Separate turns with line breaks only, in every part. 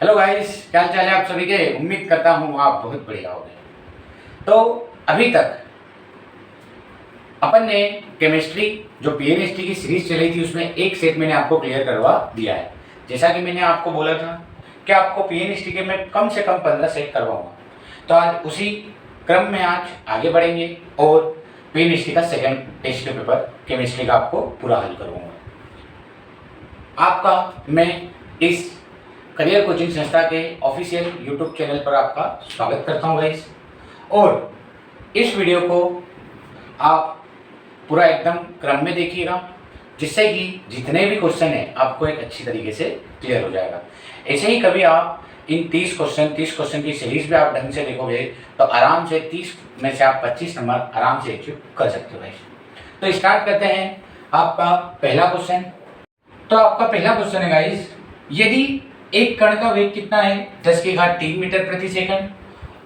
Hello guys, क्या हाल चाल है आप सभी के। उम्मीद करता हूँ आप बहुत बढ़िया होंगे। तो अभी तक अपन ने केमिस्ट्री जो पीएनएसटी की सीरीज चली थी उसमें एक सेट मैंने आपको क्लियर करवा दिया है। जैसा कि मैंने आपको बोला था कि आपको पीएनएसटी के मैं कम से कम 15 सेट करवाऊंगा। तो आज उसी क्रम में आज आगे बढ़ेंगे और पीएनएसटी का सेकंड टेस्ट पेपर केमिस्ट्री का आपको पूरा हल करवाऊंगा। आपका मैं इस करियर कोचिंग संस्था के ऑफिशियल यूट्यूब चैनल पर आपका स्वागत करता हूं गाइस। और इस वीडियो को आप पूरा एकदम क्रम में देखिएगा, जिससे कि जितने भी क्वेश्चन हैं आपको एक अच्छी तरीके से क्लियर हो जाएगा। ऐसे ही कभी आप इन 30 क्वेश्चन की सीरीज में आप ढंग से देखोगे तो आराम से 30 में से आप 25 नंबर आराम से अचीव कर सकते हो गाइस। तो स्टार्ट करते हैं आपका पहला क्वेश्चन। तो आपका पहला क्वेश्चन है गाइस, यदि एक कण का वेग कितना है 10⁻³ मीटर प्रति सेकंड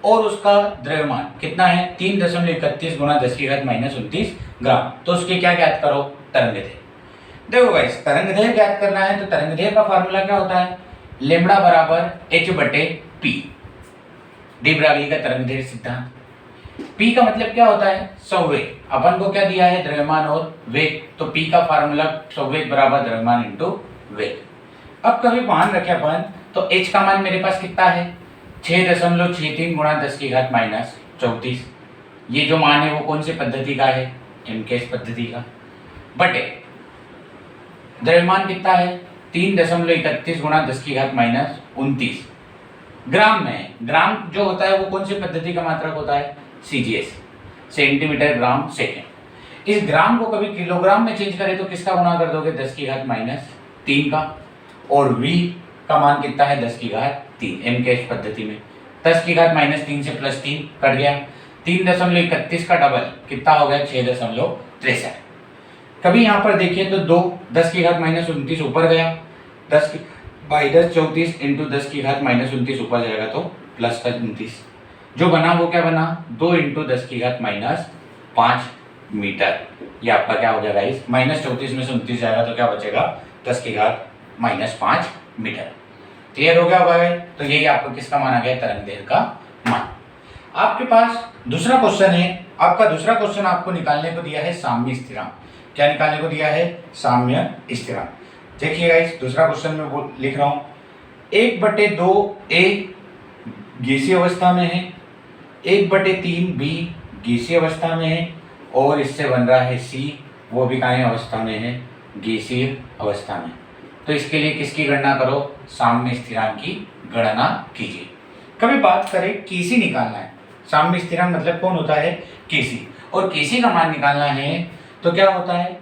और उसका द्रव्यमान कितना है 3.31 गुणा 10⁻−29 ग्राम, तो उसके क्या ज्ञात करो तरंगदैर्घ्य। देखो गाइस, तरंगदैर्घ्य ज्ञात करना है तो तरंगदैर्घ्य का फार्मूला क्या होता है, लेम्डा बराबर h/p। डी ब्रागली का तरंगदैर्घ्य सिद्धांत। p का मतलब क्या होता है, संवेग। अपन को क्या दिया है, द्रव्यमान और वेग, तो p का फार्मूला संवेग बराबर द्रव्यमान इंटू वेग। अब कभी मान रखे अपन तो h का मान मेरे पास कितना है 6.63 गुणा 10⁻−34। ये जो मान है वो कौन सी पद्धति का है, एमकेएस पद्धति का। बटे द्रव्यमान कितना है 3.31 गुणा 10⁻−29 ग्राम में है। ग्राम जो होता है वो कौन सी पद्धति का मात्रक होता है, सीजीएस, सेंटीमीटर ग्राम सेकेंड। इस ग्राम को कभी किलोग्राम में चेंज करें तो किसका गुणा कर दोगे 10⁻³ का, और v का मान कितना है 10⁻³ एमकेएस पद्धति में। 10⁻³ से +3 कट गया, 3.31 का डबल कितना हो गया 6.63। कभी यहाँ पर देखिए तो 2 10⁻−29 ऊपर गया, 10/10 34 इंटू 10⁻−29 ऊपर जाएगा तो +29, जो बना वो क्या बना 2 इंटू 10⁻5 मीटर। ये आपका क्या हो गया गाइस, -34 में से 29 जाएगा तो क्या बचेगा 10⁻5 मीटर। क्लियर हो गया होगा। तो यही आपको किसका मान आ गया, तरंगदैर्घ्य का मान। आपके पास दूसरा क्वेश्चन है। आपका दूसरा क्वेश्चन आपको निकालने को दिया है साम्य स्थिरांक। क्या निकालने को दिया है, साम्य स्थिरांक। देखिए गाइस, दूसरा क्वेश्चन में वो लिख रहा हूं 1/2 ए गैसीय अवस्था में है, 1/3 बी गैसीय अवस्था में है, और इससे बन रहा है सी, वो भी काय अवस्था में है, गैसीय अवस्था में। तो इसके लिए किसकी गणना करो, साम्य स्थिरांक की गणना कीजिए। कभी बात करें केसी निकालना है, साम्य स्थिरांक मतलब कौन होता है, केसी। और केसी का मान निकालना है तो क्या होता है,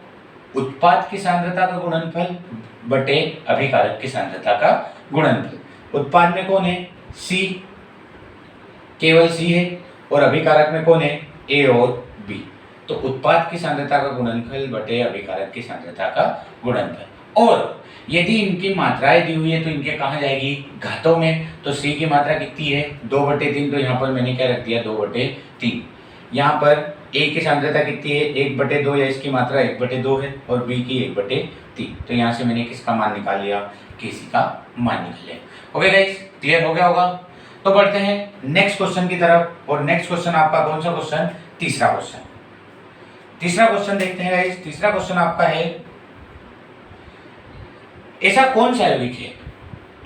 उत्पाद की सांद्रता का गुणनफल बटे अभिकारक की सांद्रता का गुणनफल। उत्पाद में कौन है, सी, केवल सी है, और अभिकारक में कौन है, ए और बी। तो उत्पाद की सांद्रता का गुणनफल बटे अभिकारक की सांद्रता का गुणनफल। और यदि इनकी मात्राएं दी हुई है तो इनके कहाँ जाएगी, घातों में। तो सी की मात्रा कितनी है 2/3, तो यहाँ पर मैंने क्या रख दिया 2/3। यहाँ पर ए की सांद्रता कितनी है 1/2, या इसकी मात्रा 1/2 है, और बी की 1/3। तो यहाँ से मैंने किसका मान निकाल लिया, केसी का मान निकाल लिया। ओके गाइस, क्लियर हो गया होगा। तो बढ़ते हैं नेक्स्ट क्वेश्चन की तरफ। और नेक्स्ट क्वेश्चन आपका कौन सा क्वेश्चन, तीसरा क्वेश्चन। तीसरा क्वेश्चन देखते हैं गाइस। तीसरा क्वेश्चन आपका है, ऐसा कौन सा यौगिक है,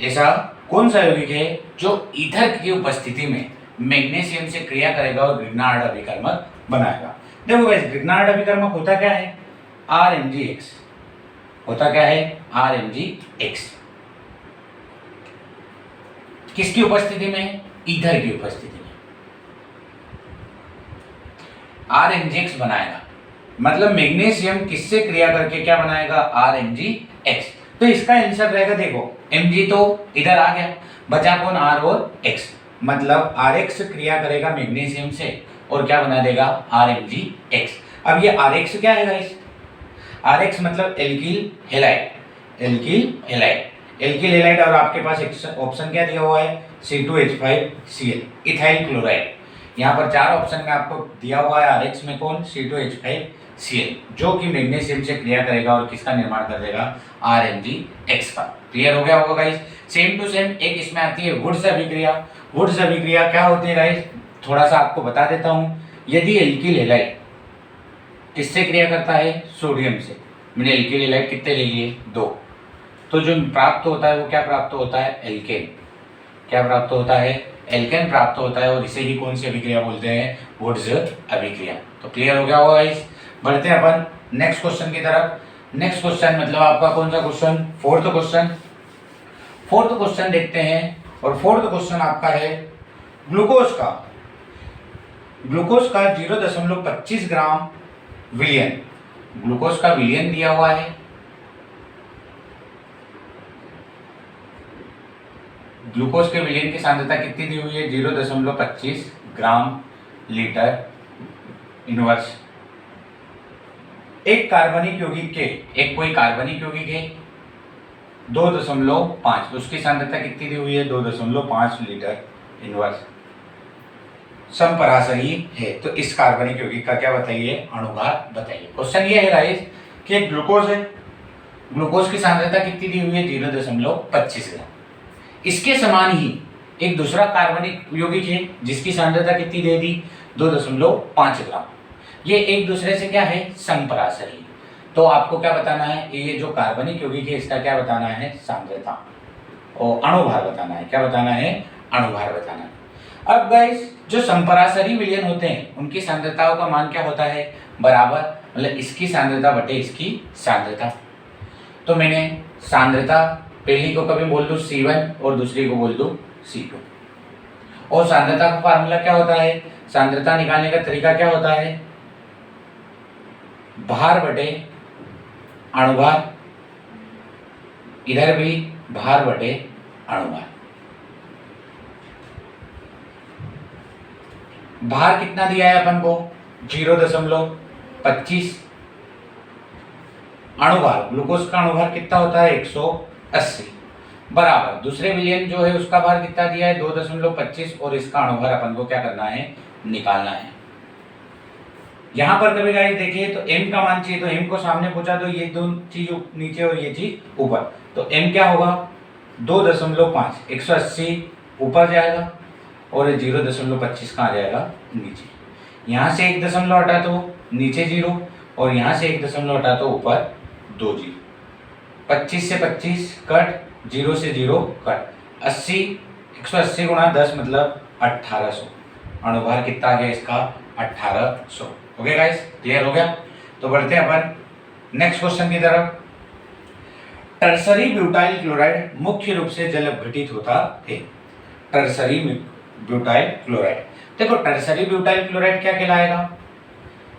ऐसा कौन सा यौगिक है जो ईथर की उपस्थिति में मैग्नीशियम से क्रिया करेगा और ग्रिग्नार्ड अभिकर्मक बनाएगा। देखो गाइस, ग्रिग्नार्ड अभिकर्मक होता क्या है, RMgX होता क्या है, RMgX। किसकी उपस्थिति में, ईथर की उपस्थिति में RMgX बनाएगा। मतलब मैग्नीशियम किससे क्रिया करके क्या बनाएगा, RMgX। तो इसका आंसर रहेगा, देखो Mg तो इधर आ गया, बचा कौन, R और X। मतलब Rx क्रिया करेगा मैग्नीशियम से और क्या बना देगा, RMgX। अब ये Rx क्या है गाइस, Rx मतलब alkyl halide, alkyl halide, alkyl halide. और आपके पास ऑप्शन क्या दिया हुआ है, C2H5Cl, इथाइल क्लोराइड। यहाँ पर 4 ऑप्शन में आपको दिया हुआ है RH में कौन, C2H5Cl, जो कि मैग्नीशियम से क्रिया करेगा और किसका निर्माण कर देगा, RMgX का। क्लियर हो गया होगा गाइस। सेम टू सेम एक इसमें आती है वुड्स अभिक्रिया। वुड्स अभिक्रिया क्या होती है गाइस, थोड़ा सा आपको बता देता हूँ। यदि एल्किल हैलाइड किससे क्रिया करता है, सोडियम से, मैंने एल्किल हैलाइड कितने ले लिए, 2, तो जो प्राप्त होता है वो क्या प्राप्त होता है, एल्केन। क्या प्राप्त होता है, एल्केन प्राप्त होता है, और इसे ही कौन सी अभिक्रिया बोलते हैं, वुड्स अभिक्रिया। तो क्लियर हो गया होगा गाइस। बढ़ते हैं अपन नेक्स्ट क्वेश्चन की तरफ। नेक्स्ट क्वेश्चन मतलब आपका कौन सा question, fourth question. Fourth question देखते हैं, और फोर्थ क्वेश्चन आपका है ग्लूकोज का। ग्लूकोज का 0.25 ग्राम विलियन, ग्लूकोज का विलियन दिया हुआ है। ग्लूकोज के विलियन की सांद्रता कितनी दी हुई है, 0.25 ग्राम लीटर इनवर्स। एक कार्बनिक यौगिक के, एक कोई कार्बनिक यौगिक है 2.5, तो उसकी सांद्रता कितनी दी हुई है, 2.5 लीटर इनवर्स। समपराशरी है, तो इस कार्बनिक यौगिक का क्या बताइए, अणुभार बताइए। क्वेश्चन ये है गाइस कि एक ग्लूकोज है, ग्लूकोज की सांद्रता कितनी दी हुई है, 0.25 ग्राम। इसके समान ही एक दूसरा कार्बनिक यौगिक है जिसकी सांद्रता कितनी दे दी, 2.5 ग्राम। ये एक दूसरे से क्या है, समपराशरी। तो आपको क्या बताना है, ये जो कार्बनिक यौगिक है इसका क्या बताना है, सांद्रता, और अणुभार बताना है। क्या बताना है, अणुभार बताना है। अब गाइस जो समपराशरी विलयन होते हैं उनकी सांद्रताओं का मान क्या होता है, बराबर, मतलब इसकी सांद्रता बटे इसकी सांद्रता। तो मैंने सांद्रता पहली को कभी बोल दूं C1 और दूसरी को बोल दूं C2। और सांद्रता का फार्मूला क्या होता है, सांद्रता निकालने का तरीका क्या होता है, भार बटे अणुभार, इधर भी भार बटे अणुभार। भार कितना दिया है अपन को, 0.25। अणुभार, ग्लूकोज का अणुभार कितना होता है, 180, बराबर दूसरे विलयन जो है उसका भार कितना दिया है, 2.25, और इसका अणुभार अपन को क्या करना है, निकालना है। यहां पर कभी गाइस देखिए तो m का मान चाहिए, तो m को सामने पूछा तो ये दोनों चीज नीचे और ये चीज ऊपर, तो m क्या होगा, 2.5, 180 ऊपर जाएगा और 0.25 कहाँ जाएगा, नीचे। यहाँ से 1 दशमलव हटा तो नीचे 0, और यहाँ से 1 दशमलव हटा तो ऊपर 2 0। 25 से 25 कट, 0 से 0 कट, 80, 180 गुणा 10 मतलब 1800। अणुभार कितना आ गया इसका, 1800। हो गया गाइस, क्लियर हो गया। तो बढ़ते हैं अपन नेक्स्ट क्वेश्चन की तरफ। टर्सरी ब्यूटाइल क्लोराइड मुख्य रूप से जल अपघटित होता है। टर्सरी ब्यूटाइल क्लोराइड, देखो टर्सरी ब्यूटाइल क्लोराइड क्या कहलाएगा,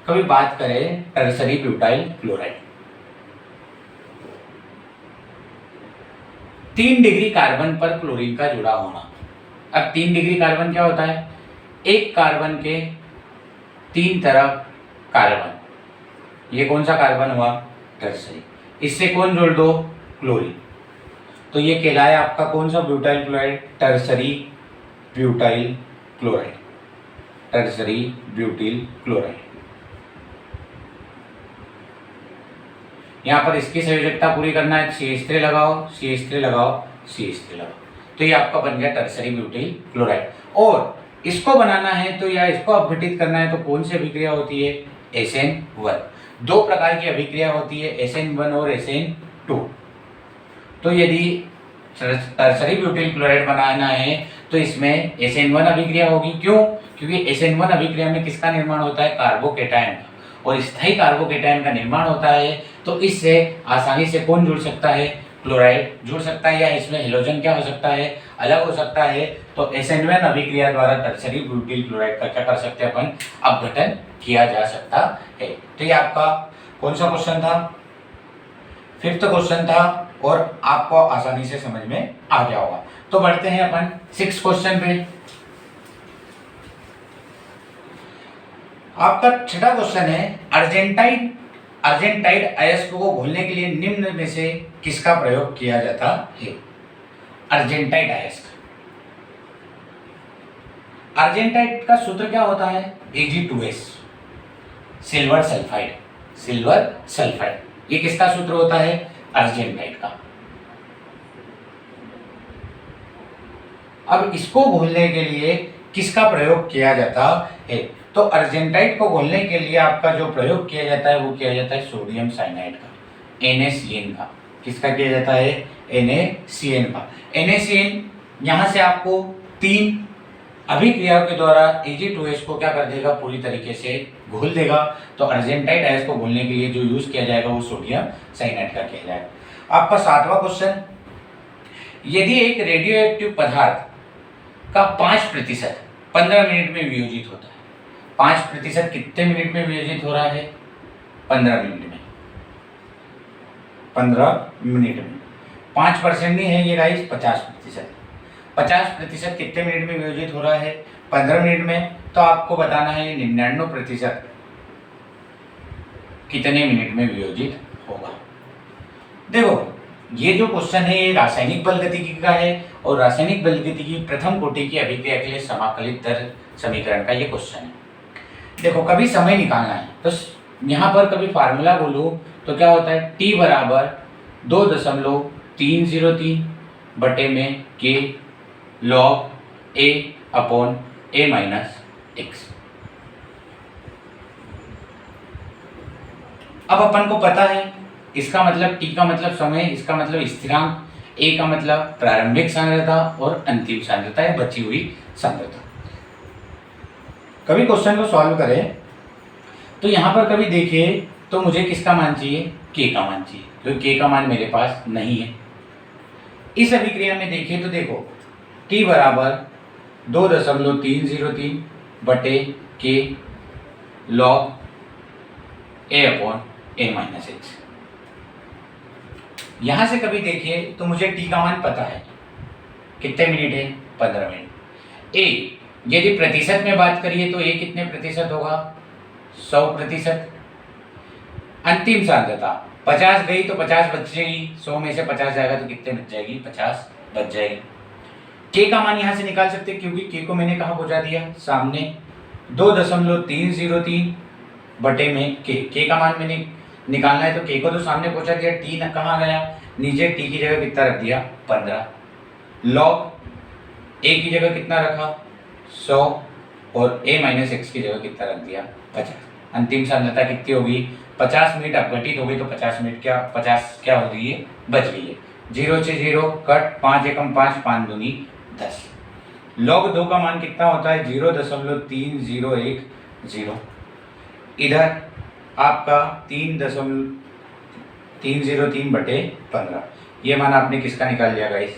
कभी बात करें tertiary butyl chloride, 3 degree carbon पर क्लोरीन का जुड़ा होना। अब 3 डिग्री कार्बन क्या होता है, एक कार्बन के 3 तरफ कार्बन, ये कौन सा कार्बन हुआ, टर्सरी, इससे कौन जोड़ दो, क्लोरीन, तो ये कहलाया आपका कौन सा butyl chloride, tertiary butyl chloride, tertiary butyl chloride. यहाँ पर इसकी संयोजकता पूरी करना है, CH3 लगाओ, CH3 लगाओ, CH3 लगाओ, तो ये आपका बन गया टर्सरी ब्यूटिल क्लोराइड। और इसको बनाना है तो या इसको अपघटित करना है तो कौन सी अभिक्रिया होती है, SN1। 2 प्रकार की अभिक्रिया होती है, SN1 और SN2। तो यदि टर्सरी ब्यूटिल क्लोराइड बनाना है तो इसमें SN1 अभिक्रिया होगी। क्यों, क्योंकि SN1 अभिक्रिया में किसका निर्माण होता है, कार्बोकेटायन का, और स्थायी कार्बोकेटायन का निर्माण होता है। तो इससे आसानी से कौन जुड़ सकता है, क्लोराइड जुड़ सकता है, या इसमें हेलोजन क्या हो सकता है, अलग हो सकता है। तो SN1 अभिक्रिया द्वारा टर्सरी ब्यूटिल क्लोराइड का क्या कर सकते हैं अपन, अपघटन किया जा सकता है। तो ये आपका कौन सा क्वेश्चन था, 5th क्वेश्चन था, और आपको आसानी से समझ में आ गया होगा। तो बढ़ते हैं अपन 6th क्वेश्चन पे। आपका 6ठा क्वेश्चन है, अर्जेंटाइड अयस्क को घोलने के लिए निम्न में से किसका प्रयोग किया जाता है। अर्जेंटाइड अयस्क, अर्जेंटाइट का सूत्र क्या होता है? Ag2S, silver sulphide. Silver sulphide ये किसका सूत्र होता है? अर्जेंटाइट का। अब इसको घोलने के लिए किसका प्रयोग किया जाता है? तो अर्जेंटाइट को घोलने के लिए आपका जो प्रयोग किया जाता है वो किया जाता है सोडियम साइनाइड का, NaCN का। किसका किया जाता है? NaCN का। NaCN यहाँ से आपको 3 अभिक्रियाओं के द्वारा Ag2S को क्या कर देगा? पूरी तरीके से घोल देगा। तो अर्जेंटाइट आयस को घोलने के लिए जो यूज किया जाएगा वो सोडियम साइनाइड का किया जाएगा। आपका 7वां क्वेश्चन, यदि एक रेडियो एक्टिव पदार्थ का 5% 15 मिनट में वियोजित होता है, 5% कितने मिनट में वियोजित हो रहा है? 15 मिनट में। 15 मिनट में 5% नहीं है ये गाइस, 50%। 50% कितने मिनट में वियोजित हो रहा है? 15 मिनट में। तो आपको बताना है 99% कितने मिनट में वियोजित होगा। देखो ये जो क्वेश्चन है ये रासायनिक बलगतिकी का है और रासायनिक बलगतिकी प्रथम कोटि की अभिक्रिया के लिए समाकलित दर समीकरण का ये क्वेश्चन है। देखो कभी समय निकालना है तो यहाँ पर कभी फार्मूला बोलो तो क्या होता है? T बराबर 2.303 बटे में K log A upon A minus x. अब अपन को पता है इसका मतलब T का मतलब समय, इसका मतलब स्थिरांक, A का मतलब प्रारंभिक सांद्रता और अंतिम सांद्रता है बची हुई सांद्रता। कभी क्वेश्चन को सॉल्व करें तो यहाँ पर कभी देखिए तो मुझे किसका मान चाहिए? K का मान चाहिए, क्योंकि K का मान मेरे पास नहीं है। इस अभिक्रिया में देखिए तो देखो T बराबर 2.303 बटे K log A upon A minus x. यहाँ से कभी देखिए तो मुझे T का मान पता है, कितने मिनट है? 15 मिनट। A यदि प्रतिशत में बात करिए तो A कितने प्रतिशत होगा? 100%। अंतिम सांद्रता 50 गई तो 50 बच जाएगी, 100 में से 50 जाएगा तो कितने बच जाएगी? 50 बच जाएगी। K का मान यहाँ से निकाल सकते हैं क्योंकि K को मैंने कहाँ पहुँचा दिया? सामने। 2.303 बटे में K का मान मैंने निकालना है तो K को तो सामने पहुँचा दिया, T न कहाँ गया? नीचे। T की जगह कितना रख दिया? 15। लॉग A की जगह कितना रखा? 100 और A माइनस एक्स की जगह कितना रख दिया? 50। अंतिम सांद्रता कितनी होगी? 50 मिनट अपघटित हो गई तो 50 मिनट क्या 50 क्या हो रही है? बच गई है। 0 से 0 कट, 5 एकम 5, 5 दूनी 10। लॉग 2 का मान कितना होता है? 0.3010। इधर आपका 3.303 बटे 15। ये मान आपने किसका निकाल लिया गाइस?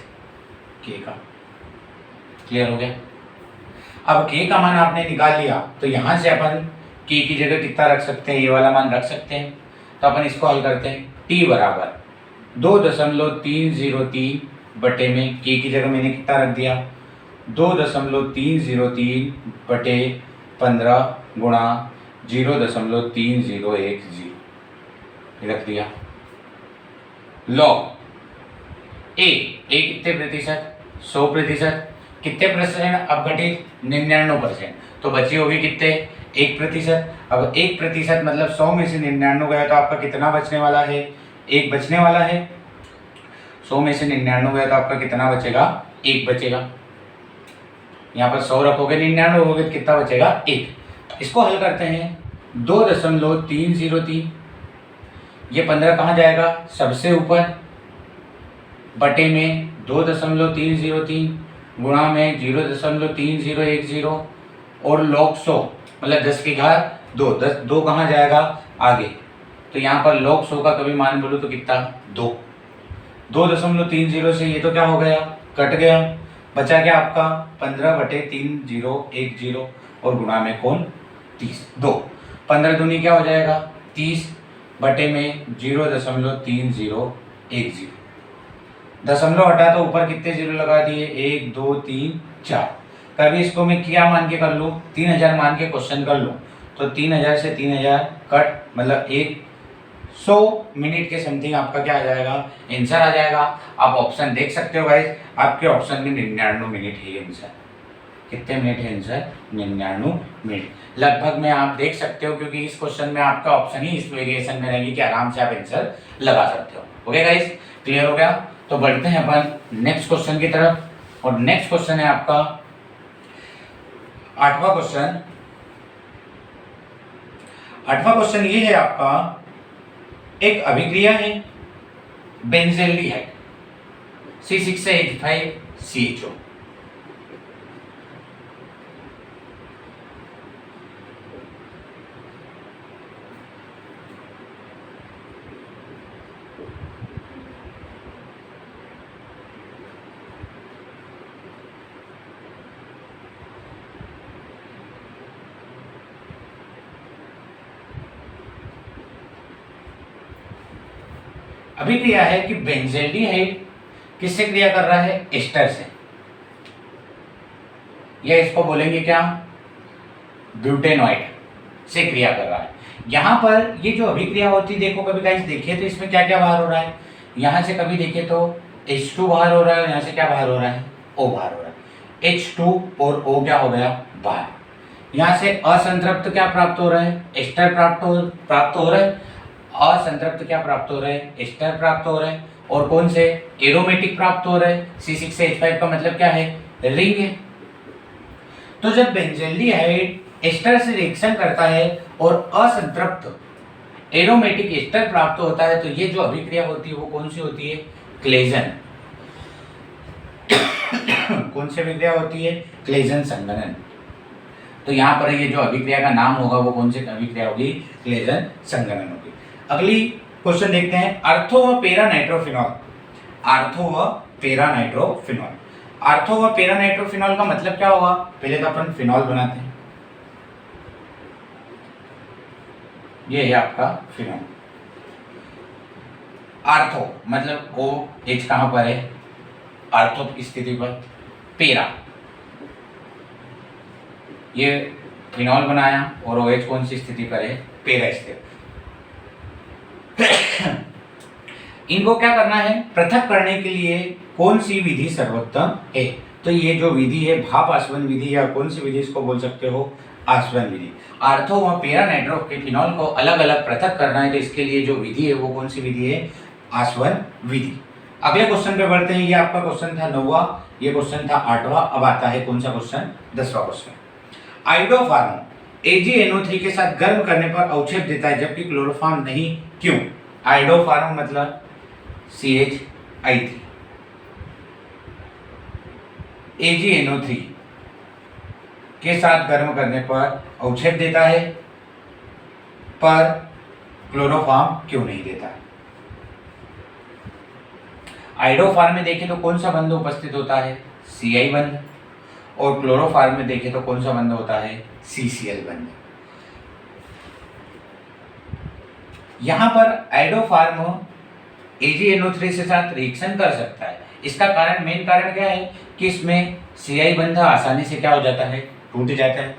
K का। क्लियर हो गया? अब K का मान आपने निकाल लिया तो यहाँ से अपन K की जगह कितना रख सकते हैं? ये वाला मान रख सकते हैं। तो अपन इसको हल करते हैं। T बराबर 2.303 बटे में K की जगह मैंने कितना रख दिया? 2.303 बटे 15 गुणा 0.3010 रख दिया। लॉग A कितने प्रतिशत? 100%। कितने प्रतिशत अपघटित? 99%। तो बची होगी कितने? 1%। अब 1% मतलब 100 में से 99 गया तो आपका कितना बचने वाला है? 1 बचने वाला है। 100 में से 99 गया तो आपका कितना बचेगा? 1 बचेगा। यहाँ पर 100 रखोगे, 99 होगे तो कितना बचेगा? 1। इसको हल करते हैं। 2.303 ये 15 कहाँ जाएगा? सबसे ऊपर बटे में 2.303 गुणा में 0.3010 और log 100 मतलब 10 की घात 2। 2 कहाँ जाएगा? आगे। तो यहाँ पर log 100 का कभी मान बोलो तो कितना? 2। 2.30 से ये तो क्या हो गया? कट गया। बचा क्या आपका? 15/3010 और गुणा में कौन? 30। 2 15 दूनी क्या हो जाएगा? 30 बटे में 0.3010। दशमलव हटा तो ऊपर कितने जीरो लगा दिए? 1 2 3 4। कभी इसको मैं क्या मान के कर लूँ? 3000 मान के क्वेश्चन कर लूँ तो 3000 से 3000 कट मतलब 100 मिनट के समथिंग आपका क्या आ जाएगा? आंसर आ जाएगा। आप ऑप्शन देख सकते हो गाइस, आपके ऑप्शन में 99 मिनट है आंसर। कितने मिनट है आंसर? 99 मिनट। लगभग में आप देख सकते हो, क्योंकि इस क्वेश्चन में आपका ऑप्शन ही इस वेरिएशन में रहेगी कि आराम से आप आंसर लगा सकते हो। ओके गाइस, क्लियर हो गया? तो बढ़ते हैं अपन नेक्स्ट क्वेश्चन की तरफ, और नेक्स्ट क्वेश्चन है आपका 8वां क्वेश्चन। 8वां क्वेश्चन ये है आपका, एक अभिक्रिया है बेंज़ेल्डिहाइड C6H5CHO। अभिक्रिया है कि बेंज़ेल्डिहाइड किससे क्रिया कर रहा है? एस्टर से, या इसको बोलेंगे क्या? ब्यूटेनॉइड से क्रिया कर रहा है। यहाँ पर ये जो अभिक्रिया होती है, देखो कभी गाइस देखिए तो इसमें क्या क्या बाहर हो रहा है। यहाँ से कभी देखिए तो H2 बाहर हो रहा है, और यहाँ से क्या बाहर हो रहा है? O बाहर हो रहा है। H2 और O क्या हो गया? बाहर। यहाँ से असंतृप्त क्या प्राप्त हो रहा है? एस्टर प्राप्त हो रहा है। असंतृप्त क्या प्राप्त हो रहा है? एस्टर प्राप्त हो रहा है। और कौन से? एरोमेटिक प्राप्त हो रहा है। C6H5 का मतलब क्या है? रिंग है। तो जब बेंज़ेल्डिहाइड एस्टर से रिएक्शन करता है और असंतृप्त एरोमेटिक एस्टर प्राप्त होता है, तो ये जो अभिक्रिया होती है वो कौन सी होती है? क्लेजन। कौन सी अभिक्रिया होती है? क्लेजन संघनन। तो यहाँ पर ये जो अभिक्रिया का नाम होगा वो कौन सी अभिक्रिया होगी? क्लेजन संघनन होगी। अगली क्वेश्चन देखते हैं, आर्थो व पेरा नाइट्रोफिनॉल। आर्थो व पेरा नाइट्रोफिनॉल। आर्थो व पेरा नाइट्रोफिनॉल का मतलब क्या होगा? पहले तो अपन फिनॉल बनाते हैं, ये है आपका फिनॉल। आर्थो मतलब ओ एच कहां पर है? आर्थो की स्थिति पर। पेरा, ये फिनॉल बनाया, और ओ एच कौन सी स्थिति पर है? पेरा स्थिति। इनको क्या करना है? पृथक करने के लिए कौन सी विधि सर्वोत्तम है? तो ये जो विधि है भाप आसवन विधि, या कौन सी विधि इसको बोल सकते हो? आसवन विधि। आर्थो व पेरा नाइट्रोफिनॉल को अलग अलग पृथक करना है, तो इसके लिए जो विधि है वो कौन सी विधि है? आसवन विधि। अगले क्वेश्चन पे बढ़ते हैं। ये आपका क्वेश्चन था 9वां, ये क्वेश्चन था 8वां। अब आता है कौन सा क्वेश्चन? 10वां क्वेश्चन। आयोडोफार्म AgNO3 के साथ गर्म करने पर अवक्षेप देता है, जबकि क्लोरोफॉर्म नहीं, क्यों? आयोडोफार्म मतलब CH3 AgNO3 के साथ गर्म करने पर अवक्षेप देता है, पर क्लोरोफॉर्म क्यों नहीं देता? आयोडोफार्म में देखें तो कौन सा बंध उपस्थित होता है? Ci बंध। और क्लोरोफॉर्म में देखें तो कौन सा बंध होता है? CCl बंध। यहां पर आयोडोफार्म AgNO3 से साथ रिएक्शन कर सकता है। इसका कारण, मेन कारण क्या है कि इसमें Ci बंध आसानी से क्या हो जाता है? टूट जाता है।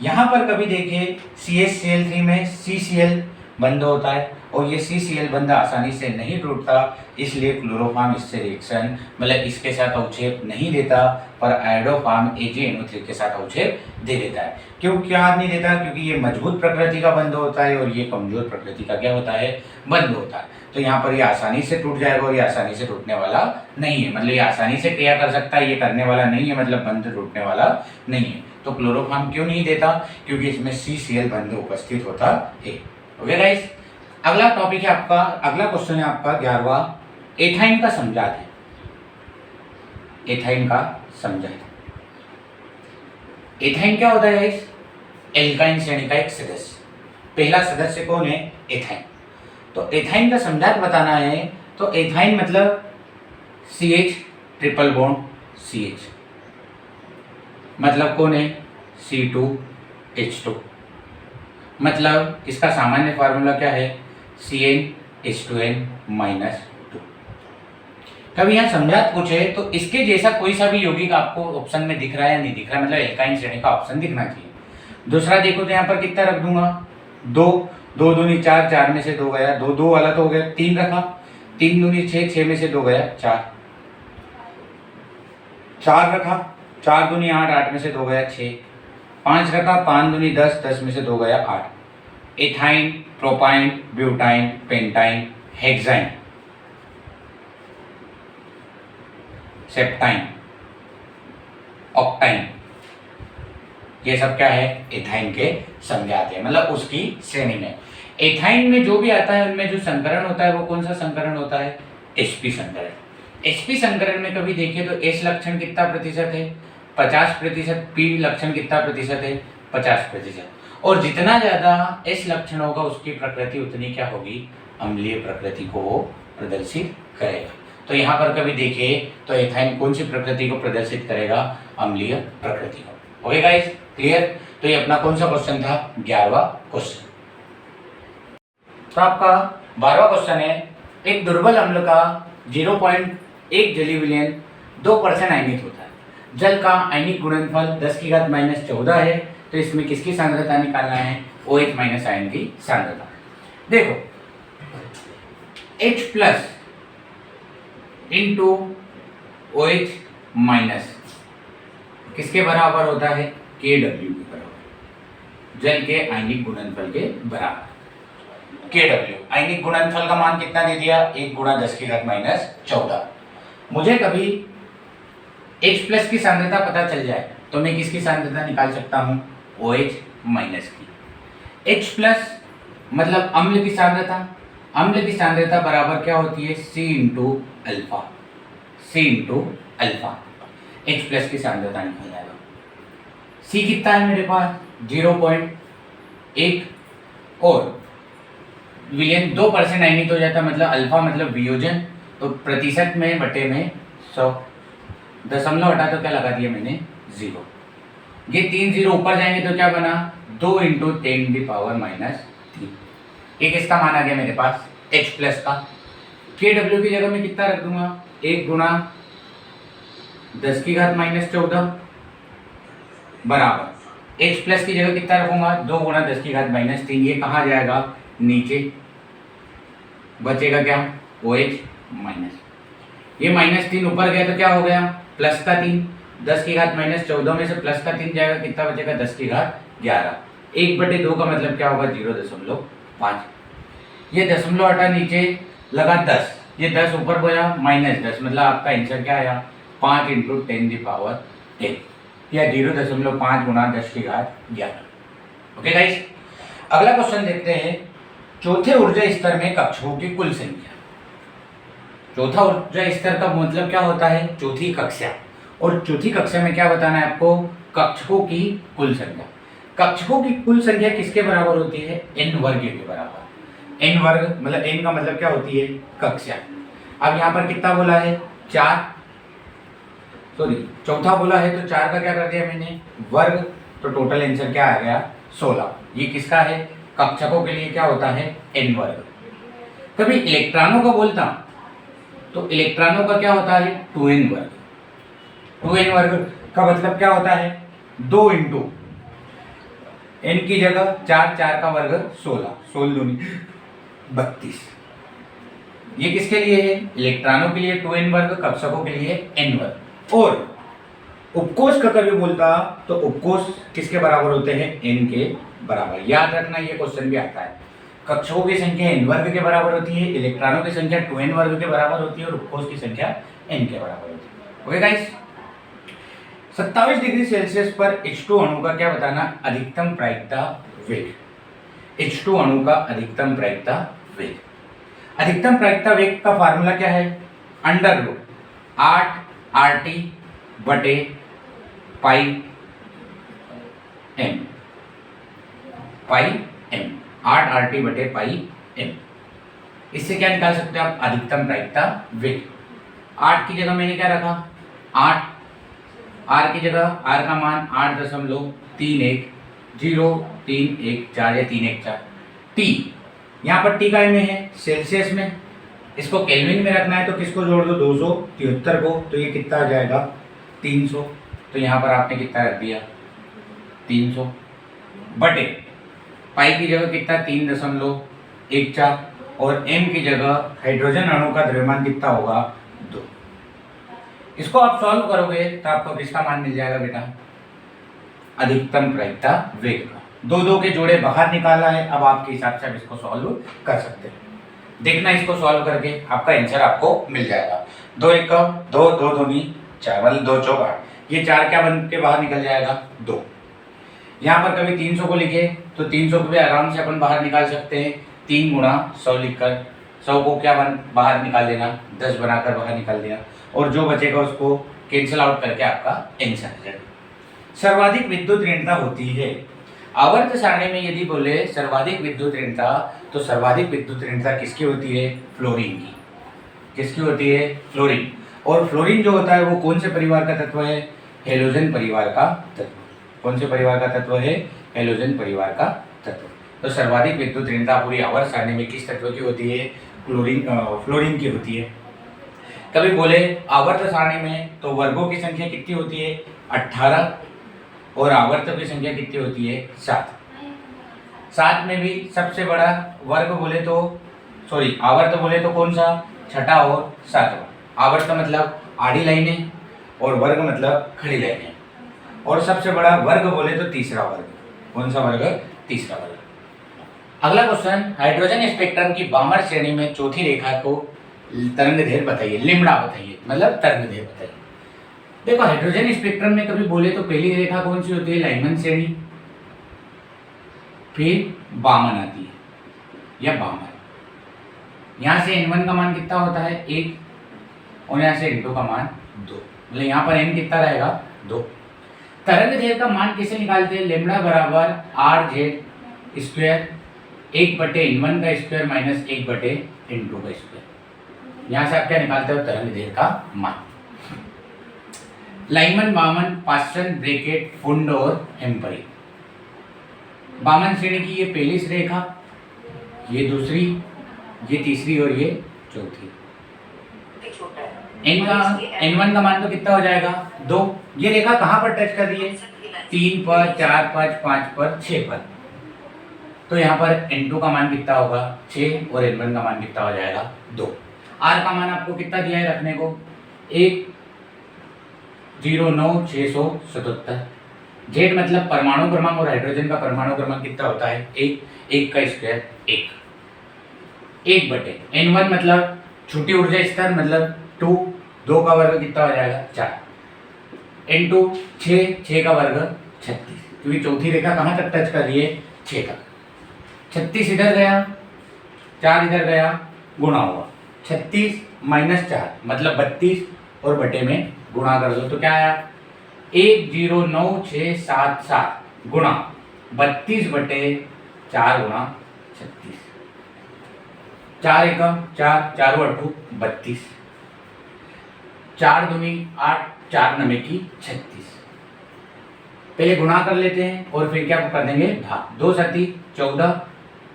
यहाँ पर कभी देखिए CHCl3 में CCl बंध होता है, और ये CCl बंध आसानी से नहीं टूटता, इसलिए क्लोरोफॉर्म इससे रिएक्शन मतलब इसके साथ अवक्षेप नहीं देता, पर आयोडोफार्म AgNO3 के साथ अवक्षेप दे देता है। क्यों क्या नहीं देता? क्योंकि ये मजबूत प्रकृति का बंध होता है, और ये कमजोर प्रकृति का क्या होता है? बंध होता है। तो यहाँ पर ये आसानी से टूट जाएगा, और ये आसानी से टूटने वाला नहीं है। मतलब ये आसानी से क्रिया कर सकता है, ये करने वाला नहीं है, मतलब बंध टूटने वाला नहीं है। तो क्लोरोफॉर्म क्यों नहीं देता? क्योंकि इसमें CCl बंध उपस्थित होता है। ओके गाइस, अगला टॉपिक है आपका, अगला क्वेश्चन है आपका 11वां, एथाइन का समजात है। एथाइन का समजात। एथाइन क्या होता है गाइस? एल्काइन श्रेणी का एक सदस्य। पहला सदस्य कौन है? एथाइन। तो एथाइन का समजात बताना है, तो एथाइन मतलब CH ट्रिपल बॉन्ड CH, मतलब कौन है? C2H2। मतलब इसका सामान्य फार्मूला क्या है? CnH2n-2। कभी यहाँ समझात पूछे तो इसके जैसा कोई सा भी यौगिक आपको ऑप्शन में दिख रहा है या नहीं दिख रहा है? मतलब एल्काइन श्रेणी का ऑप्शन दिखना चाहिए। दूसरा देखो तो यहाँ पर कितना रख दूंगा? 2, 2 दूनी 4, 4 में से 2 गया, 2 2 वाला तो हो गया, 3 रखा, 3 दूनी 6, 6 में से 2 गया, 4 4 रखा, 4 दूनी 8, 8 में से 2 गया 6, 5 रखा, 5 दूनी 10, 10 में से 2 गया 8। Ethyne, propyne, butyne, pentyne, hexyne, septyne, octyne, ये सब क्या है? एथाइन के संज्ञा आते हैं, मतलब उसकी श्रेणी में। एथाइन में जो भी आता है उनमें जो संकरण होता है वो कौन सा संकरण होता है? sp संकरण। sp संकरण में कभी देखिए तो s लक्षण कितना प्रतिशत है? 50%। p लक्षण कितना प्रतिशत है? 50%। और जितना ज्यादा s लक्षण होगा उसकी प्रकृति उतनी क्या होगी? अम्लीय प्रकृति को वो प्रदर्शित करेगा। तो यहाँ पर कभी देखिए तो एथाइन कौन सी प्रकृति को प्रदर्शित करेगा? अम्लीय प्रकृति को। Okay guys, clear? तो ये अपना कौन सा क्वेश्चन था? 11वां क्वेश्चन। तो आपका 12वां क्वेश्चन है, एक दुर्बल अम्ल का 0.1 जलीय विलयन 2% आयनित होता है। जल का आयनिक गुणनफल 10⁻⁻14 है, तो इसमें किसकी सांद्रता निकालना है? OH माइनस आयन की सांद्रता। देखो H plus into OH minus किसके बराबर होता है? KW के बराबर, जल के आयनिक गुणनफल के बराबर। KW आयनिक गुणनफल का मान कितना दे दिया? 1 × 10⁻14। मुझे कभी H प्लस की सांद्रता पता चल जाए तो मैं किसकी सांद्रता निकाल सकता हूँ? OH माइनस की। H प्लस मतलब अम्ल की सांद्रता, अम्ल की सांद्रता बराबर क्या होती है? C into alpha, C into alpha. H plus की सांद्रता निकल जाएगा। C कितना है मेरे पास? 0.1 और विलयन 2% आयनित हो जाता है, मतलब अल्फा मतलब वियोजन, तो प्रतिशत में बटे में 100, दशमलव हटा तो क्या लगा दिया मैंने? 0। ये 3 0 ऊपर जाएंगे तो क्या बना? 2 × 10⁻³ ये किसका मान आ गया मेरे पास? H प्लस का। KW की जगह में कितना रख दूंगा? 1 × 10⁻14 बराबर H प्लस की जगह कितना रखूंगा? 2 × 10⁻³ ये कहाँ जाएगा? नीचे। बचेगा क्या? OH minus. ये -3 ऊपर गया तो क्या हो गया? प्लस का 3, 10⁻14 में से प्लस का 3 जाएगा, कितना बचेगा? 10⁻11। 1/2 का मतलब क्या होगा? 0.5। ये दशमलव हटा, नीचे लगा 10, ये 10 ऊपर बोला -10, मतलब आपका आंसर क्या आया? 5 × 10⁻10 या 0.5 × 10⁻11। ओके गाइस, अगला क्वेश्चन देखते हैं। चौथे ऊर्जा स्तर में कक्षों की कुल संख्या। चौथा ऊर्जा स्तर का मतलब क्या होता है? चौथी कक्षा। और चौथी कक्षा में क्या बताना है आपको? कक्षकों की कुल संख्या। कक्षकों की कुल संख्या किसके बराबर होती है? n वर्ग के बराबर। n वर्ग मतलब n का मतलब क्या होती है? कक्षा। अब यहाँ पर कितना बोला है? 4, सॉरी चौथा बोला है तो 4 का क्या कर दिया मैंने? वर्ग, तो टोटल आंसर क्या आ गया? 16। ये किसका है? कक्षकों के लिए क्या होता है? n वर्ग। कभी इलेक्ट्रॉनों का बोलता तो इलेक्ट्रॉनों का क्या होता है? 2n वर्ग। 2n वर्ग का मतलब क्या होता है? 2 × n की जगह 4, 4 का वर्ग 16, 16 दूनी 32। ये किसके लिए है? इलेक्ट्रॉनों के लिए 2n वर्ग, कक्षकों के लिए n वर्ग। और उपकोष का कभी बोलता तो उपकोष किसके बराबर होते हैं? n के बराबर। याद रखना, ये क्वेश्चन भी आता है। कक्षकों की संख्या n वर्ग के बराबर होती है, इलेक्ट्रॉनों की संख्या 2n वर्ग के बराबर होती है और उपकोष की संख्या n के बराबर होती है। ओके गाइस, 27 डिग्री सेल्सियस पर H2 अणु का क्या बताना? अधिकतम प्रायिकता वेग। H2 अणु का अधिकतम प्रायिकता वेग। अधिकतम प्रायिकता वेग का फार्मूला क्या है? √8 RT बटे पाई m। 8 RT बटे पाई m। इससे क्या निकाल सकते हैं आप? अधिकतम प्रायिकता वेग। 8 की जगह मैंने क्या रखा? 8, r की जगह r का मान 8.31031 या 314। t यहाँ पर t काय में है? सेल्सियस में। इसको केल्विन में रखना है तो किसको जोड़ दो? 273 को, तो ये कितना आ जाएगा? 300। तो यहाँ पर आपने कितना रख दिया? 300 बटे पाई की जगह कितना? 3.14 और m की जगह हाइड्रोजन अणु का द्रव्यमान कितना होगा? 2। इसको आप सॉल्व करोगे तो आपको किसका मान मिल जाएगा बेटा, अधिकतम प्रायिकता वेग का। दो दो के जोड़े बाहर निकाला है, अब आपके हिसाब से आप इसको सॉल्व कर सकते हैं। देखना इसको सॉल्व करके आपका आंसर आपको मिल जाएगा। दो एक दो, दो दूनी चार, मतलब दो चौक आठ, ये चार क्या बन के बाहर निकल जाएगा, दो। यहाँ पर कभी 300 को लिखे तो 300 को भी आराम से अपन बाहर निकाल सकते हैं, 3 गुणा 100 लिखकर 100 को क्या बाहर निकाल देना, 10 बनाकर बाहर निकाल देना, और जो बचेगा उसको कैंसिल आउट करके आपका आंसर आ जाएगा। सर्वाधिक विद्युत ऋणता होती है आवर्त सारणी में। यदि बोले सर्वाधिक विद्युत ऋणता, तो सर्वाधिक विद्युत ऋणता किसकी होती है, फ्लोरीन की। किसकी होती है, फ्लोरीन। और फ्लोरीन जो होता है वो कौन से परिवार का तत्व है, हेलोजन परिवार का तत्व। कौन से परिवार का तत्व है, हेलोजन परिवार का तत्व। तो सर्वाधिक विद्युत ऋणता पूरी आवर्त सारणी में किस तत्व की होती है, फ्लोरीन की होती है। कभी बोले आवर्त सारणी में तो वर्गों की संख्या कितनी होती है, 18, और आवर्तों की संख्या कितनी होती है, 7। 7 में भी सबसे बड़ा वर्ग बोले तो आवर्त बोले तो कौन सा, छठा और सातवां। आवर्त मतलब आड़ी लाइनें और वर्ग मतलब खड़ी लाइनें, और सबसे बड़ा वर्ग बोले तो तीसरा वर्ग। कौन सा वर्ग, तीसरा वर्ग। अगला क्वेश्चन, हाइड्रोजन स्पेक्ट्रम की बामर श्रेणी में चौथी रेखा को तरंगदैर्घ्य बताइए, लिम्डा बताइए, मतलब तरंगदैर्घ्य बताइए। देखो हाइड्रोजन स्पेक्ट्रम में कभी बोले तो पहली रेखा कौन सी होती है, लाइमन श्रेणी, फिर बामन आती है या बामन। यहाँ से n1 का मान कितना होता है, 1, और यहाँ से n2 का मान 2, मतलब यहाँ पर n कितना रहेगा, 2। तरंगदैर्घ्य का मान कैसे निकालते हैं, लेमड़ा बराबर RZ स्क्वायर 1/n1 का स्क्वायर माइनस 1/n2 का स्क्वायर। यहाँ से आप क्या निकालते हो, तरंगदैर्घ्य का मान। लाइमन, बामन, पास्टन, ब्रैकेट, फुंड और हेम्परी। बामन श्रेणी की ये पहली रेखा, ये दूसरी, ये तीसरी और ये चौथी। n1 का मान तो कितना हो जाएगा, 2। ये रेखा कहाँ पर टच कर रही है, 3 पर, 4 पर, 5 पर, 6 पर। तो यहाँ पर n2 का मान कितना होगा, 6, और n1 का मान कितना हो जाएगा, 2। r का मान आपको कितना दिया है रखने को, 109,677। जेड मतलब परमाणु क्रमांक, और हाइड्रोजन का परमाणु क्रमांक कितना होता है, 1 का स्क्वायर 1/n1 मतलब छोटी ऊर्जा स्तर मतलब 2 का वर्ग कितना हो जाएगा, 4। n2 6 का वर्ग 36, क्योंकि चौथी रेखा कहाँ तक टच कर रही है, 6 तक। 36 इधर गया, 4 इधर गया, गुणा हुआ 36 - 4 मतलब 32, और बटे में गुणा कर दो तो क्या आया, 109,677 गुणा 32/4 गुणा 36। 4 एकम 4, 4 अट्ठू 32, 4 दूनी 8, 4 नवे की 36। पहले गुणा कर लेते हैं और फिर क्या कर देंगे, भाग। 2 सती 14,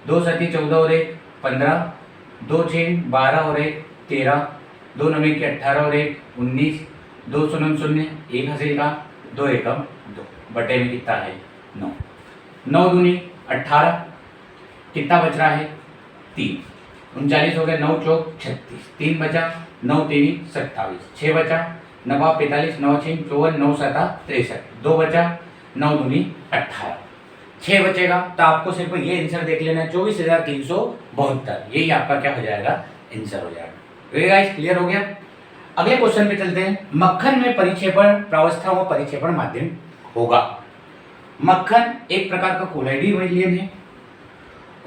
2 सती 14 और 1 15, 2 6 12 और 1 13, 2 नवे की 18 और 1 19, 2 शून्य शून्य, 1 हंसेगा, 2 एकम 2, बटे में कितना है, 9। 9 दूनी 18, कितना बच रहा है, 3, 39 हो गया, 9 चौक 36, 3 बचा, 9 3 27, 6 बचा, 9 45, 9 6 54, 9 7 63, 2 बचा, 9 दूनी 18, 6 बचेगा। तो आपको सिर्फ ये आंसर देख लेना है, 24,372, यही आपका क्या हो जाएगा, आंसर हो जाएगा। गाइस क्लियर हो गया। अगले क्वेश्चन पे चलते हैं। मक्खन में परिक्षेपण प्रावस्था व परिक्षेपण माध्यम होगा। मक्खन एक प्रकार का कोलाइडी विलयन है,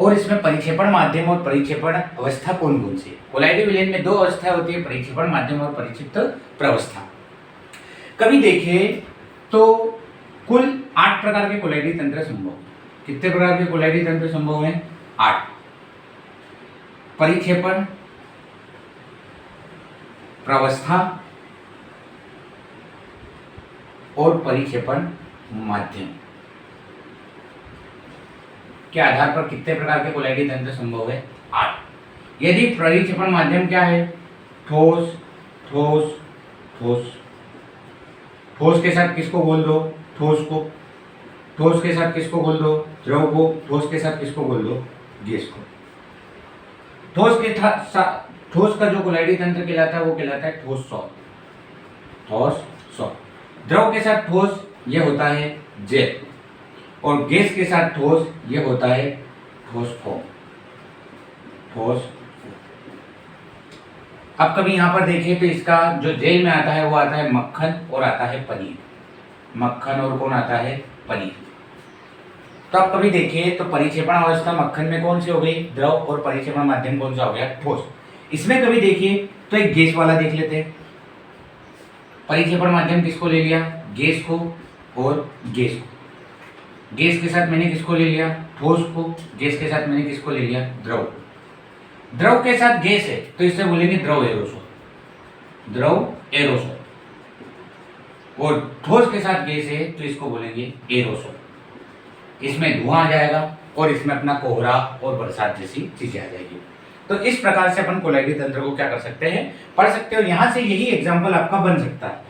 और इसमें परिक्षेपण माध्यम और परिक्षेपण अवस्था कौन कौन सी है। कोलाइडी विलयन में 2 अवस्थाएं होती है, परिक्षेपण माध्यम और परिक्षिप्त प्रावस्था। कभी देखें तो कुल 8 प्रकार के कोलाइडी तंत्र संभव हैं। कितने प्रकार के कोलाइडी तंत्र संभव हैं, 8। परिक्षेपण, प्रावस्था और परिक्षेपण माध्यम के आधार पर कितने प्रकार के कोलाइडी तंत्र संभव है, 8। यदि परिक्षेपण माध्यम क्या है, ठोस ठोस ठोस, ठोस के साथ किसको बोल दो, ठोस को। ठोस के साथ किसको बोल दो, द्रव को। ठोस के साथ किसको बोल दो, गैस को। ठोस का जो कोलाइडी तंत्र कहलाता है वो कहलाता है ठोस सॉल्ट। ठोस सॉल्ट। द्रव के साथ ठोस ये होता है जेल, और गैस के साथ ठोस ये होता है ठोस फॉर्म, ठोस। अब कभी यहां पर देखिए तो इसका जो जेल में आता है वो आता है मक्खन और आता है पनीर, मक्खन और कौन आता है पनीर। तो आप कभी देखिए तो परिक्षेपण अवस्था मक्खन में कौन सी हो गई द्रव, और परिक्षेपण माध्यम कौन सा हो गया ठोस। इसमें कभी देखिए तो एक गैस वाला देख लेते हैं। परिक्षेपण माध्यम किसको ले लिया, गैस को और गैस को। गैस के साथ मैंने किसको ले लिया, ठोस को। गैस के साथ मैंने किसको ले लिया, द्रव। द्रव के साथ गैस है तो इसे बोलेंगे द्रव एरोसोल, द्रव एरोसोल। और ठोस के साथ गैस है तो इसको बोलेंगे एरोसोल। इसमें धुआं आ जाएगा और इसमें अपना कोहरा और बरसात जैसी चीजें आ जाएगी। तो इस प्रकार से अपन कोलाइडरी तंत्र को क्या कर सकते हैं, पढ़ सकते हो। यहां से यही एग्जाम्पल आपका बन सकता है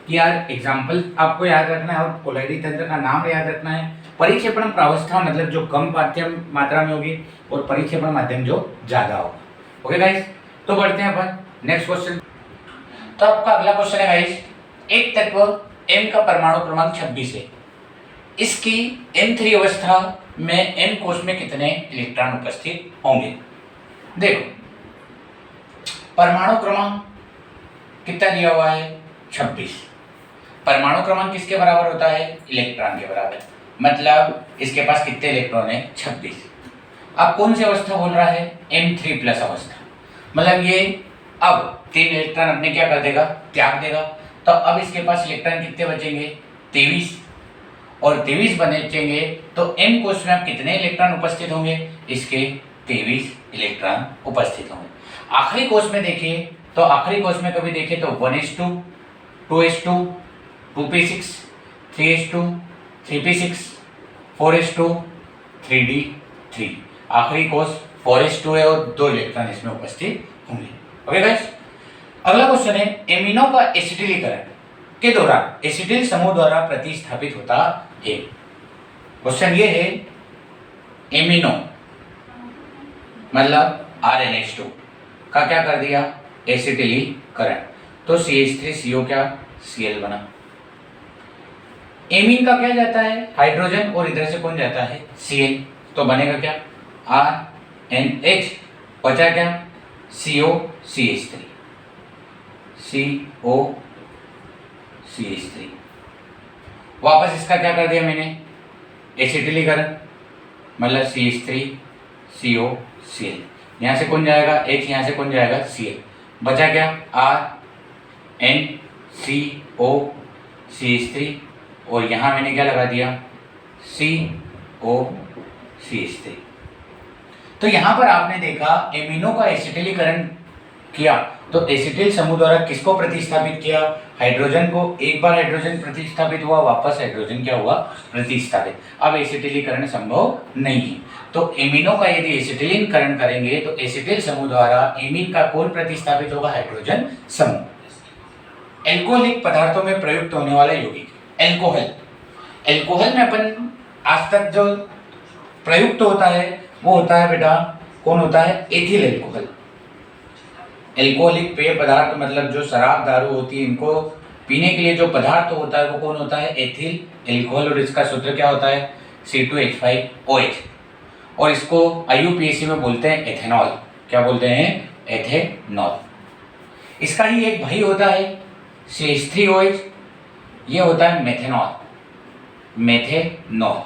कि यार एग्जाम्पल आपको याद रखना है और कोलाइडरी तंत्र का नाम याद रखना है। परिक्षेपण प्रावस्था मतलब जो कम मात्रा में होगी, और परिक्षेपण माध्यम जो ज्यादा होगा। ओके गाइस, तो बढ़ते हैं अपन नेक्स्ट क्वेश्चन। तो आपका अगला क्वेश्चन है गाइस, एक तत्व M का परमाणु क्रमांक 26 है, इसकी M3 अवस्था में M कोश में कितने इलेक्ट्रॉन उपस्थित होंगे। देखो परमाणु क्रमांक कितना दिया हुआ है 26। परमाणु क्रमांक किसके बराबर होता है, इलेक्ट्रॉन के बराबर। मतलब इसके पास कितने इलेक्ट्रॉन है 26। अब कौन सी अवस्था बोल रहा है, M3 प्लस अवस्था। मतलब ये अब 3 इलेक्ट्रॉन अपने क्या कर देगा, त्याग देगा। तो अब इसके पास इलेक्ट्रॉन कितने बचेंगे 23, और 23 बचेंगे तो M कोश में अब कितने इलेक्ट्रॉन उपस्थित होंगे, इसके 23 इलेक्ट्रॉन उपस्थित होंगे। आखिरी कोश में देखिए तो आखिरी कोश में कभी देखें तो 1s2, 2s2, 2p6, 3s2, 3p6, 4s2, 3d3। आखिरी कोश 4s2 है और 2 इलेक्ट्रॉन इसमें उपस्थित होंगे। ओके गाइस, अगला क्वेश्चन है एमिनो का एसिटिलीकरण के दौरान एसिटिल समूह द्वारा प्रतिस्थापित होता है। क्वेश्चन ये है एमिनो मतलब RnH2 का क्या कर दिया, एसिटिलीकरण। तो CH3CO क्या Cl बना। एमीन का क्या जाता है हाइड्रोजन, और इधर से कौन जाता है Cl, तो बनेगा क्या RNH, बचा क्या CO CH3, CO CH3। वापस इसका क्या कर दिया मैंने, एसिटिलीकरण, मतलब CH3 CO Cl। यहाँ से कौन जाएगा H, यहाँ से कौन जाएगा Cl, बचा क्या RNCO CH3, और यहाँ मैंने क्या लगा दिया CO CH3। तो यहाँ पर आपने देखा एमिनो का एसिटिलीकरण किया तो एसिटिल समूह द्वारा किसको प्रतिस्थापित किया, हाइड्रोजन को। एक बार हाइड्रोजन प्रतिस्थापित हुआ, वापस हाइड्रोजन क्या हुआ प्रतिस्थापित। अब एसिटिलीकरण संभव नहीं है, तो एमिनो का यदि एसिटिलीकरण करेंगे तो एसिटिल समूह द्वारा एमीन का कौन प्रतिस्थापित होगा, हाइड्रोजन समूह। एल्कोहलिक पदार्थों में प्रयुक्त होने वाला यौगिक एल्कोहल। एल्कोहल में अपन आज तक जो प्रयुक्त होता है वो होता है बेटा, कौन होता है, एथिल एल्कोहल। एल्कोहलिक पेय पदार्थ मतलब जो शराब दारू होती है इनको पीने के लिए जो पदार्थ होता है वो कौन होता है, एथिल एल्कोहल। और इसका सूत्र क्या होता है C2H5OH, और इसको IUPAC में बोलते हैं एथेनॉल। क्या बोलते हैं, एथेनॉल। इसका ही एक भाई होता है CH3OH, ये होता है मेथेनॉल, मेथेनॉल।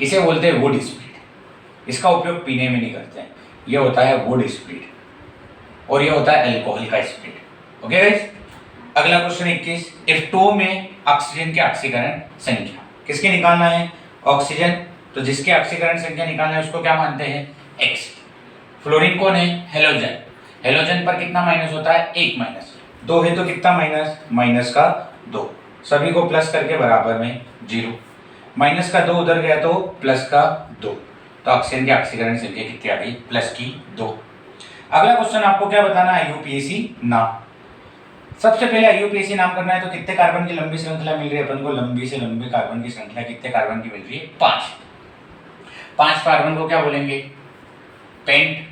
इसे बोलते हैं वुड स्प्लिट। इसका उपयोग पीने में नहीं करते हैं, ये होता है वुड स्प्लिट, और ये होता है अल्कोहल का स्प्लिट। ओके गाइस, अगला क्वेश्चन 21, F2O में ऑक्सीजन के ऑक्सीकरण संख्या किसके निकालना है, ऑक्सीजन। तो जिसके ऑक्सीकरण संख्या निकालना है उसको क्या मानते हैं, X। फ्लोरीन कौन है, हेलोजन। हेलोजन पर कितना माइनस होता है, 1 माइनस। 2 है तो कितना माइनस, माइनस का 2। सभी को प्लस करके बराबर में 0। माइनस का 2 उधर गया तो प्लस का 2। तो ऑक्सीजन की ऑक्सीकरण संख्या कितनी आ गई, प्लस की 2। अगला क्वेश्चन आपको क्या बताना है, IUPAC नाम। सबसे पहले IUPAC नाम करना है तो कितने कार्बन की लंबी श्रृंखला मिल रही है अपन को, लंबी से लंबी कार्बन की श्रृंखला कितने कार्बन की मिल रही है, 5 कार्बन को क्या बोलेंगे, पेंट।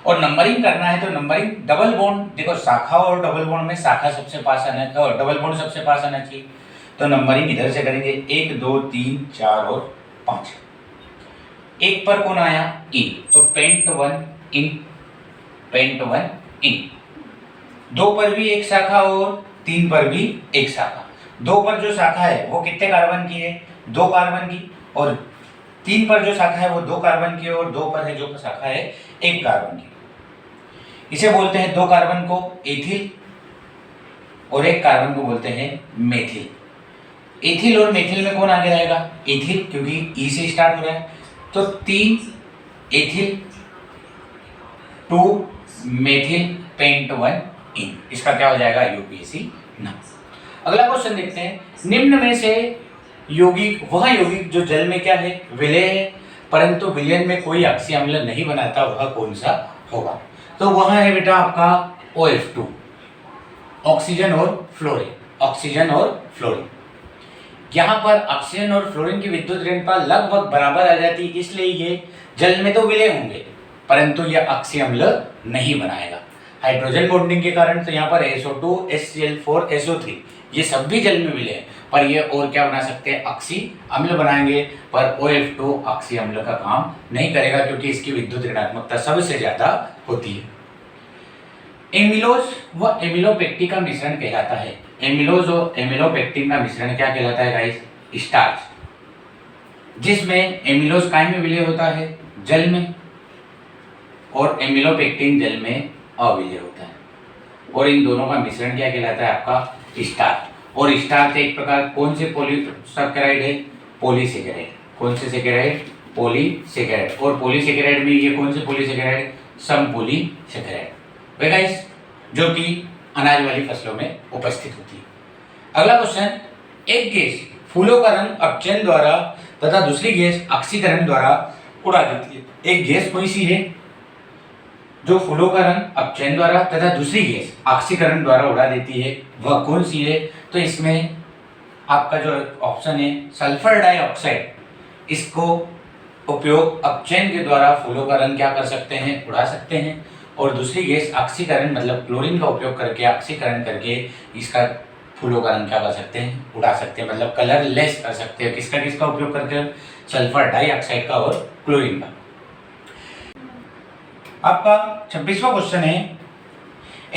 और नंबरिंग करना है तो नंबरिंग डबल बॉन्ड, देखो शाखा और डबल बॉन्ड में शाखा सबसे पास आना है और डबल बॉन्ड सबसे पास आना चाहिए, तो नंबरिंग इधर से करेंगे 1 2 3 4 और 5। एक पर कौन आया? इन, तो पेंट 1 इन, पेंट 1 इन। 2 पर भी एक शाखा और 3 पर भी एक शाखा। 2 पर जो शाखा है वो कितने कार्बन की है? 2 कार्बन की। और 3 पर जो शाखा है वो 2 कार्बन की और 2 पर है जो शाखा है 1 कार्बन की। इसे बोलते हैं 2 कार्बन को एथिल और 1 कार्बन को बोलते हैं मेथिल। एथिल और मेथिल में कौन आगे रहेगा? एथिल, क्योंकि ई से स्टार्ट हो रहा है, तो 3 एथिल 2 मेथिल पेंट 1 इन। इसका क्या हो जाएगा? यूपीएससी नाम। अगला क्वेश्चन देखते हैं, निम्न में से यौगिक वह यौगिक जो जल में क्या है? विलय है, परंतु विलयन में कोई अक्षीय अम्ल नहीं बनाता, वह कौन सा होगा? तो वह है बेटा आपका OF2, ऑक्सीजन और फ्लोरीन। ऑक्सीजन और फ्लोरीन, यहाँ पर ऑक्सीजन और फ्लोरीन की विद्युत ऋणता लगभग बराबर आ जाती है, इसलिए ये जल में तो विलय होंगे परंतु यह अक्षीय अम्ल नहीं बनाएगा। हाइड्रोजन बॉन्डिंग के कारण तो यहाँ पर SO2 HCl4 SO3 ये सब भी जल में विलय है, पर ये और क्या बना सकते हैं? अक्षीय अम्ल बनाएंगे, पर OF2 अक्षीय अम्ल का काम नहीं करेगा क्योंकि इसकी विद्युत ऋणात्मकता सबसे ज्यादा होती है। एमिलोज व एमिलोपेक्टिन का मिश्रण कहलाता है। एमिलोज और एमिलोपेक्टिन का मिश्रण क्या कहलाता है गाइस? स्टार्च, जिसमें एमिलोज काय में विलय होता है? जल में, और एमिलोपेक्टिन जल में अविलय होता है, और इन दोनों का मिश्रण क्या कहलाता है? आपका स्टार्च। और स्टार्च एक प्रकार कौन से पॉलीसेकेराइड है? पॉलीसेकेराइड। कौन से सेकेराइड? पॉलीसेकेराइड। और पॉलीसेकेराइड में ये कौन से पॉलीसेकेराइड? समपॉलीसेकेराइड वे गाइस, जो कि अनाज वाली फसलों में उपस्थित होती है। अगला क्वेश्चन, एक गैस फूलों का रंग अपचयन द्वारा तथा दूसरी गैस ऑक्सीकरण द्वारा उड़ा देती है। एक गैस कौन सी है जो फूलों का रंग अपचयन द्वारा तथा दूसरी गैस ऑक्सीकरण द्वारा उड़ा देती है, वह कौन सी है? तो इसमें आपका जो ऑप्शन है सल्फर डाइऑक्साइड, इसको उपयोग अपचयन के द्वारा फूलों का रंग क्या कर सकते हैं? उड़ा सकते हैं। और दूसरी गैस ऑक्सीकरण मतलब क्लोरीन का उपयोग करके ऑक्सीकरण करके इसका फूलों का रंग क्या कर सकते हैं? उड़ा सकते हैं, मतलब कलर लेस कर सकते हैं। किसका किसका उपयोग करके? सल्फर डाइऑक्साइड का और क्लोरीन का। आपका 26वां क्वेश्चन है,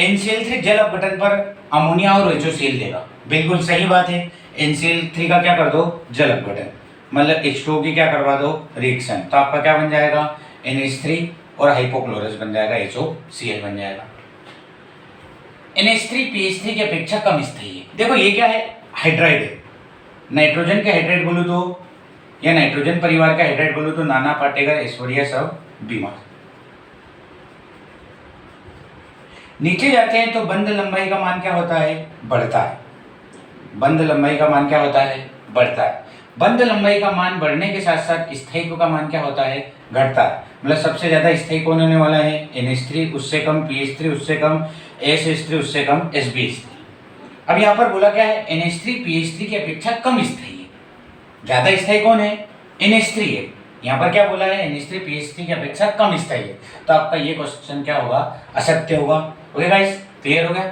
NCl3 जल अपघटन पर अमोनिया और HCl देगा। बिल्कुल सही बात है, NCl3 का क्या कर दो? जल अपघटन, मतलब H2O की क्या करवा दो? रिएक्शन, तो आपका क्या बन जाएगा? NH3 और हाइपोक्लोरस बन जाएगा, HOCl बन जाएगा। NH3 PH3 की अपेक्षा कम स्थायी है। देखो ये क्या है? हाइड्राइड है। नाइट्रोजन के हाइड्राइड बोलूं तो, या नाइट्रोजन परिवार का हाइड्राइड बोलूं तो नाना पाटेकर, ऐश्वर्या सब बीमार। नीचे जाते हैं तो बंध लंबाई का मान क्या होता है? बढ़ता है। बंध लंबाई का मान क्या होता है? बढ़ता है। बंध लंबाई का मान बढ़ने के साथ साथ स्थायित्व का मान क्या होता है? घटता है। मतलब सबसे ज्यादा स्थायी कौन होने वाला है? NH3, उससे कम PH3, उससे कम SH3, उससे कम SbH3। अब यहाँ पर बोला क्या है? NH3 PH3 की अपेक्षा कम स्थायी है। ज्यादा स्थायी कौन है? NH3 है। यहाँ पर क्या बोला है? NH3 PH3 की अपेक्षा कम स्थायी है, तो आपका ये क्वेश्चन क्या होगा? असत्य होगा। ओके गाइस, क्लियर हो गया?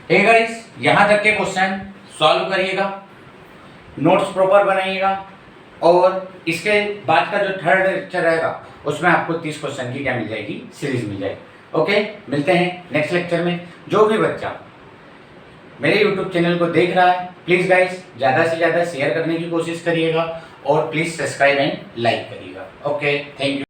ठीक गाइस, यहाँ तक के क्वेश्चन सॉल्व करिएगा, नोट्स प्रॉपर बनाइएगा, और इसके बाद का जो थर्ड लेक्चर रहेगा उसमें आपको 30 क्वेश्चन की क्या मिल जाएगी? सीरीज मिल जाएगी। ओके, मिलते हैं नेक्स्ट लेक्चर में। जो भी बच्चा मेरे YouTube चैनल को देख रहा है, प्लीज़ गाइस ज़्यादा से ज़्यादा शेयर करने की कोशिश करिएगा और प्लीज़ सब्सक्राइब एंड लाइक करिएगा। Okay, thank you.